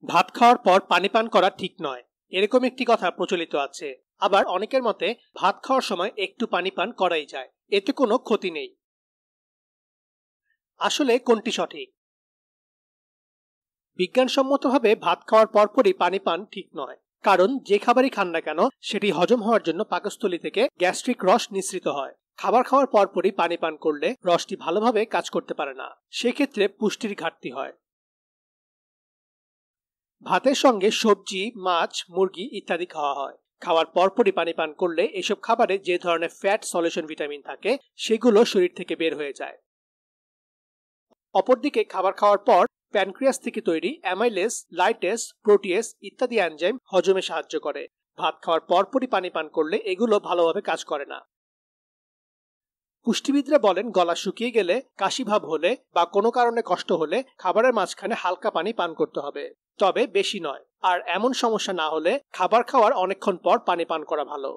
ভাত খাওয়ার পর পানি পান করা ঠিক নয়, এরকম একটি কথা প্রচলিত আছে। আবার অনেকের মতে ভাত খাওয়ার সময় একটু পানি পান করাই যায়, এতে কোনো ক্ষতি নেই। আসলে কোনটি সঠিক? বিজ্ঞানসম্মতভাবে ভাত খাওয়ার পরপরই পানি পান ঠিক নয়, কারণ যে খাবারই খান না কেন সেটি হজম হওয়ার জন্য পাকস্থলী থেকে গ্যাস্ট্রিক রস নিঃসৃত হয়। খাবার খাওয়ার পরপরই পানি পান করলে রসটি ভালোভাবে কাজ করতে পারে না, সেক্ষেত্রে পুষ্টির ঘাটতি হয়। ভাতের সঙ্গে সবজি, মাছ, মুরগি ইত্যাদি খাওয়া হয়। খাওয়ার পরপরই পানি পান করলে এসব খাবারে যে ধরনের ফ্যাট সলিউশন ভিটামিন থাকে সেগুলো শরীর থেকে বের হয়ে যায়। অপরদিকে খাবার খাওয়ার পর প্যানক্রিয়াস থেকে তৈরি অ্যামাইলেজ, লাইটেস, প্রোটিয়েস ইত্যাদি এনজাইম হজমে সাহায্য করে। ভাত খাওয়ার পরপরই পানি পান করলে এগুলো ভালোভাবে কাজ করে না। পুষ্টিবিদরা বলেন, গলা শুকিয়ে গেলে, কাশি ভাব হলে বা কোনো কারণে কষ্ট হলে খাবারের মাঝখানে হালকা পানি পান করতে হবে, তবে বেশি নয়। আর এমন সমস্যা না হলে খাবার খাওয়ার অনেকক্ষণ পর পানি পান করা ভালো।